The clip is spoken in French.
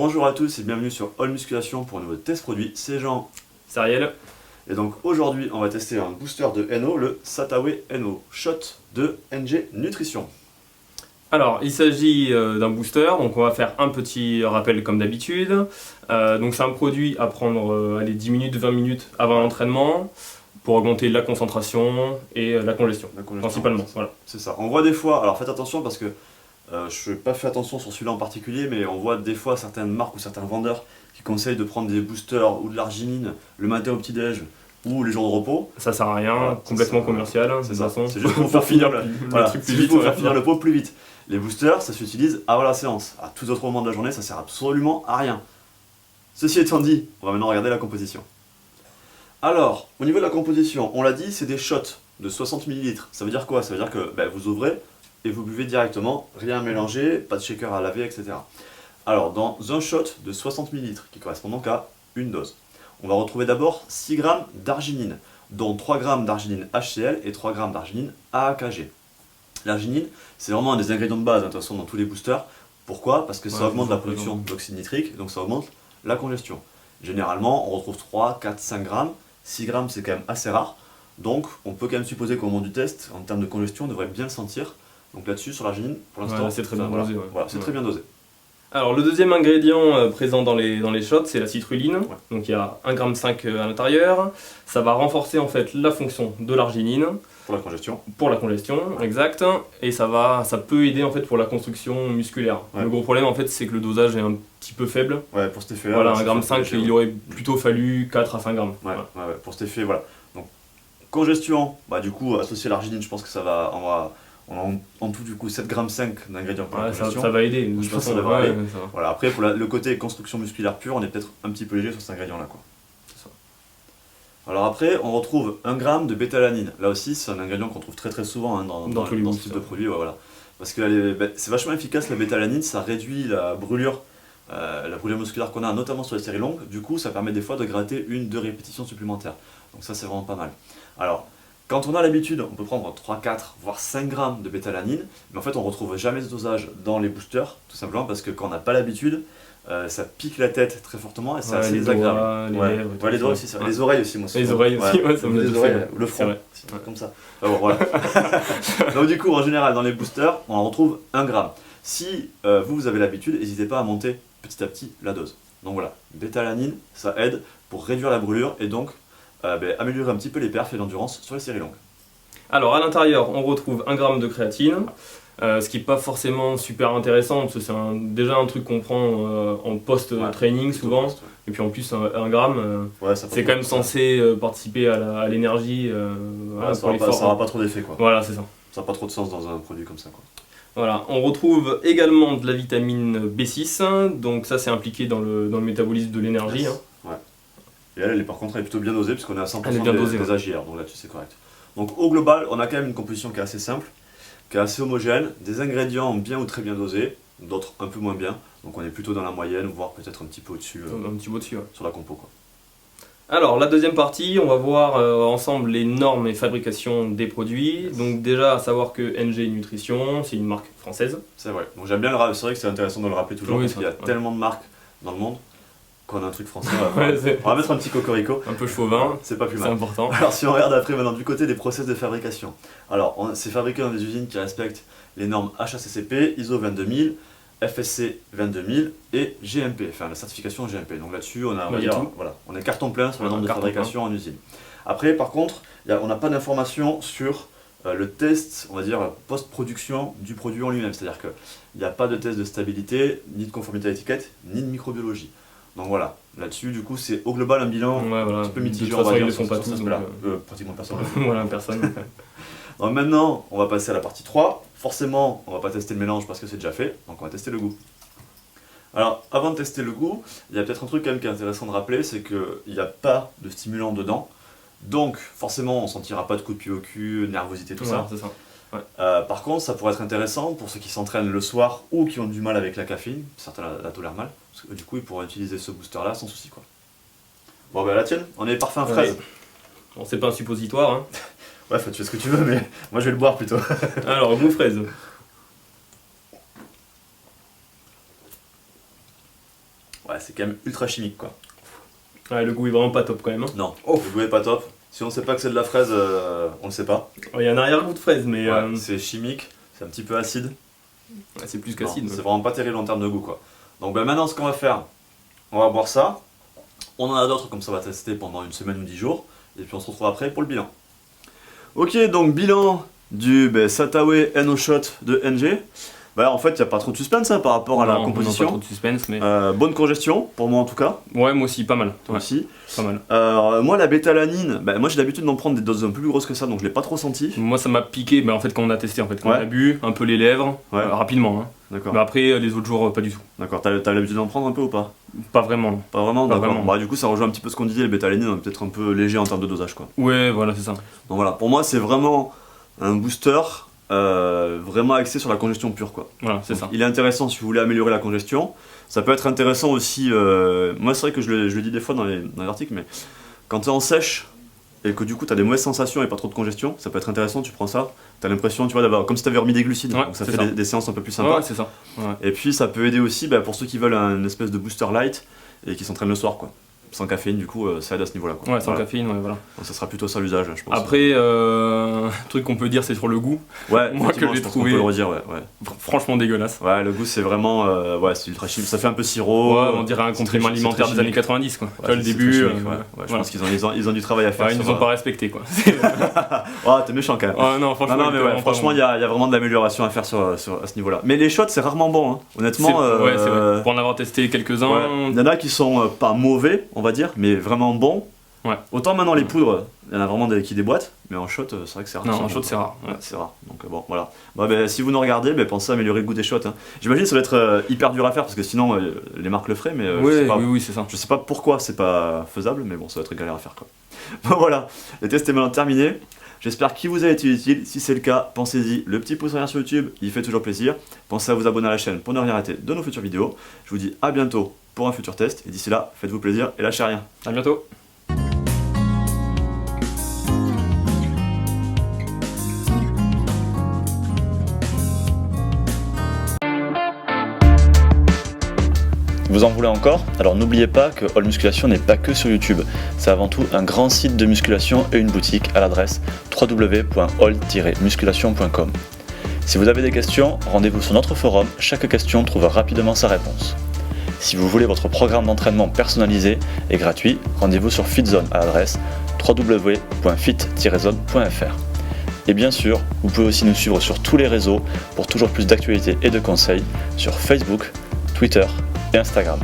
Bonjour à tous et bienvenue sur All Musculation pour un nouveau test produit, c'est Jean. C'est Ariel. Et donc aujourd'hui on va tester un booster de NO, le Satawe NO Shot de NG Nutrition. Alors, il s'agit d'un booster, donc on va faire un petit rappel comme d'habitude. Donc c'est un produit à prendre 10 minutes, 20 minutes avant l'entraînement pour augmenter la concentration et la congestion, principalement. Voilà. C'est ça. On voit des fois, alors faites attention parce que je n'ai pas fait attention sur celui-là en particulier, mais on voit des fois certaines marques ou certains vendeurs qui conseillent de prendre des boosters ou de l'arginine le matin au petit-déj ou les jours de repos. Ça sert à rien, voilà, complètement commercial. C'est ça. C'est juste pour faire finir le pot plus vite. Les boosters, ça s'utilise avant la séance. À tout autre moment de la journée, ça sert absolument à rien. Ceci étant dit, on va maintenant regarder la composition. Alors, au niveau de la composition, on l'a dit, c'est des shots de 60 ml. Ça veut dire quoi? Ça veut dire que vous ouvrez et vous buvez directement, rien à mélanger, pas de shaker à laver, etc. Alors, dans un shot de 60 ml, qui correspond donc à une dose, on va retrouver d'abord 6 g d'arginine, dont 3 g d'arginine HCl et 3 g d'arginine AKG. L'arginine, c'est vraiment un des ingrédients de base, de toute façon, dans tous les boosters. Pourquoi? Parce que ça augmente la production d'oxyde nitrique, donc ça augmente la congestion. Généralement, on retrouve 3, 4, 5 grammes. 6 grammes, c'est quand même assez rare. Donc, on peut quand même supposer qu'au moment du test, en termes de congestion, on devrait bien le sentir. Donc là-dessus, sur l'arginine, pour l'instant, c'est très bien dosé. Voilà, c'est très bien dosé. Alors, le deuxième ingrédient présent dans les shots, c'est la citrulline. Ouais. Donc, il y a 1,5 g à l'intérieur. Ça va renforcer en fait la fonction de l'arginine. Pour la congestion. Pour la congestion, exact. Et ça peut aider en fait pour la construction musculaire. Ouais. Le gros problème en fait, c'est que le dosage est un petit peu faible. Ouais, pour cet effet-là. Voilà, 1,5 g, il aurait plutôt fallu 4 à 5 grammes. Ouais, voilà. Pour cet effet, voilà. Donc, congestion, du coup, associé à l'arginine, je pense que ça va. On a en tout du coup 7,5 g d'ingrédients pour la congestion. Ça va aider. Je pense que ça devrait aller. Voilà. Après, pour le côté construction musculaire pure, on est peut-être un petit peu léger sur cet ingrédient-là, quoi. Alors après, on retrouve 1 g de bétalanine. Là aussi, c'est un ingrédient qu'on trouve très souvent dans ce type de produit. Ouais, voilà. Parce que c'est vachement efficace, la bétalanine, ça réduit la brûlure musculaire qu'on a, notamment sur les séries longues. Du coup, ça permet des fois de gratter 1-2 répétitions supplémentaires. Donc ça, c'est vraiment pas mal. Alors, quand on a l'habitude, on peut prendre 3, 4, voire 5 g de bétalanine. Mais en fait, on ne retrouve jamais ce dosage dans les boosters, tout simplement parce que quand on n'a pas l'habitude, ça pique la tête très fortement et c'est assez désagréable. Les doigts aussi, les oreilles aussi, moi. Les oreilles aussi, ça me les oreilles, le front, comme ça. Bon, voilà. Donc du coup, en général, dans les boosters, on en retrouve 1 g. Si vous avez l'habitude, n'hésitez pas à monter petit à petit la dose. Donc voilà, bétalanine, ça aide pour réduire la brûlure et donc améliorer un petit peu les perfs et l'endurance sur les séries longues. Alors à l'intérieur, on retrouve 1 g de créatine. Ce qui n'est pas forcément super intéressant, parce que c'est déjà un truc qu'on prend en post-training souvent, et puis en plus 1 gramme, c'est quand même censé participer à l'énergie ça n'aura pas trop d'effet, quoi. Voilà, c'est ça. Ça n'a pas trop de sens dans un produit comme ça, quoi. Voilà, on retrouve également de la vitamine B6, donc ça c'est impliqué dans le métabolisme de l'énergie. Yes. Ouais. Et elle, par contre, elle est plutôt bien dosée, puisqu'on est à 100% des AGR, donc là-dessus c'est correct. Donc au global, on a quand même une composition qui est assez simple, qui est assez homogène, des ingrédients bien ou très bien dosés, d'autres un peu moins bien, donc on est plutôt dans la moyenne, voire peut-être un petit peu au-dessus sur la compo, quoi. Alors la deuxième partie, on va voir ensemble les normes et fabrication des produits. Yes. Donc déjà à savoir que NG Nutrition, c'est une marque française. C'est vrai, donc j'aime bien c'est vrai que c'est intéressant de le rappeler toujours, parce qu'il y a tellement de marques dans le monde qu'on a un truc français. On va mettre un petit cocorico. Un peu chauvin, c'est pas plus mal. C'est important. Alors si on regarde après maintenant du côté des process de fabrication. Alors c'est fabriqué dans des usines qui respectent les normes HACCP, ISO 22000, FSC 22000 et GMP, enfin la certification GMP. Donc là-dessus on est carton plein sur la norme de fabrication en usine. Après par contre, on n'a pas d'informations sur le test, on va dire, post-production du produit en lui-même. C'est-à-dire qu'il n'y a pas de test de stabilité, ni de conformité à l'étiquette, ni de microbiologie. Donc voilà, là-dessus, du coup, c'est au global un bilan un petit peu mitigé, on va dire, sur cet aspect-là. Pratiquement personne. Voilà, personne. Donc maintenant, on va passer à la partie 3. Forcément, on va pas tester le mélange parce que c'est déjà fait, donc on va tester le goût. Alors, avant de tester le goût, il y a peut-être un truc quand même qui est intéressant de rappeler, c'est qu'il n'y a pas de stimulant dedans. Donc, forcément, on ne sentira pas de coup de pied au cul, nervosité, tout ça. C'est ça. Ouais. Par contre, ça pourrait être intéressant pour ceux qui s'entraînent le soir ou qui ont du mal avec la caféine, certains la tolèrent mal, parce que du coup ils pourraient utiliser ce booster là sans souci, quoi. Bon la tienne, on est parfum fraise. Bon, c'est pas un suppositoire, hein. Ouais, tu fais ce que tu veux, mais moi je vais le boire plutôt. Alors, goût fraise. c'est quand même ultra chimique quoi. Ouais, le goût est vraiment pas top quand même. Hein. Non, le goût est pas top. Si on sait pas que c'est de la fraise, on le sait pas. Il y a un arrière-goût de fraise, mais. C'est chimique, c'est un petit peu acide. C'est plus qu'acide. C'est vraiment pas terrible en termes de goût quoi. Donc maintenant ce qu'on va faire, on va boire ça. On en a d'autres comme ça on va tester pendant une semaine ou 10 jours. Et puis on se retrouve après pour le bilan. Ok, donc bilan du Satawe No Shot de NG. En fait, il n'y a pas trop de suspense par rapport à la composition. Pas trop de suspense, mais... bonne congestion, pour moi en tout cas. Ouais, moi aussi, pas mal. Toi aussi. Pas mal. Moi, la bétalanine, moi j'ai l'habitude d'en prendre des doses un peu plus grosses que ça, donc je l'ai pas trop senti. Moi, ça m'a piqué, en fait, quand on a testé, quand on a bu, un peu les lèvres, rapidement. Hein. D'accord. Mais après, les autres jours, pas du tout. D'accord, t'as l'habitude d'en prendre un peu ou pas? Pas vraiment. Pas vraiment, d'accord. Du coup, ça rejoint un petit peu ce qu'on disait, les bétalanines, peut-être un peu léger en termes de dosage, quoi. Ouais, voilà, c'est ça. Donc voilà, pour moi, c'est vraiment un booster vraiment axé sur la congestion pure, quoi. Voilà, c'est ça. Il est intéressant si vous voulez améliorer la congestion. Ça peut être intéressant aussi, moi c'est vrai que je le dis des fois dans les articles, mais quand tu es en sèche et que du coup tu as des mauvaises sensations et pas trop de congestion, ça peut être intéressant, tu prends ça, tu as l'impression d'avoir comme si tu avais remis des glucides, donc ça fait des séances un peu plus sympas. Ouais, c'est ça. Ouais. Et puis ça peut aider aussi pour ceux qui veulent une espèce de booster light et qui s'entraînent le soir, quoi. Sans caféine, du coup, ça aide à ce niveau-là, quoi. Ouais, sans caféine, voilà. Donc ça sera plutôt ça l'usage, je pense. Après, truc qu'on peut dire, c'est sur le goût. Ouais, moi que j'ai trouvé. On peut le redire, ouais. Franchement dégueulasse. Ouais, le goût, c'est vraiment. c'est ultra chimique. Ça fait un peu sirop. Ouais, on dirait un complément alimentaire des années 90, quoi. Ouais, le début. Je pense qu'ils ont du travail à faire. Ils nous ont pas respecté, quoi. T'es méchant quand même. Non, franchement. Franchement, il y a vraiment de l'amélioration à faire à ce niveau-là. Mais les shots, c'est rarement bon, hein. Honnêtement. Ouais, c'est vrai. Pour en avoir testé quelques-uns. Il y en a qui sont pas mauvais, on va dire, mais vraiment bon. Ouais. Autant maintenant les poudres, il y en a vraiment qui déboîtent, mais en shot c'est vrai que c'est rare. Non, en shot c'est rare. Ouais, c'est rare. Donc voilà. Si vous nous regardez, pensez à améliorer le goût des shots. Hein. J'imagine que ça va être hyper dur à faire parce que sinon les marques le feraient, mais oui, c'est ça. Je sais pas pourquoi c'est pas faisable, mais bon, ça va être une galère à faire quoi. Voilà, le test est maintenant terminé. J'espère qu'il vous a été utile. Si c'est le cas, pensez-y, le petit pouce en l'air sur YouTube, il fait toujours plaisir. Pensez à vous abonner à la chaîne pour ne rien rater de nos futures vidéos. Je vous dis à bientôt pour un futur test. Et d'ici là, faites-vous plaisir et lâchez rien. À bientôt. Vous en voulez encore? Alors n'oubliez pas que All Musculation n'est pas que sur YouTube. C'est avant tout un grand site de musculation et une boutique à l'adresse www.all-musculation.com. Si vous avez des questions, rendez-vous sur notre forum, chaque question trouve rapidement sa réponse. Si vous voulez votre programme d'entraînement personnalisé et gratuit, rendez-vous sur FitZone à l'adresse www.fit-zone.fr. Et bien sûr, vous pouvez aussi nous suivre sur tous les réseaux pour toujours plus d'actualités et de conseils sur Facebook, Twitter et Instagram.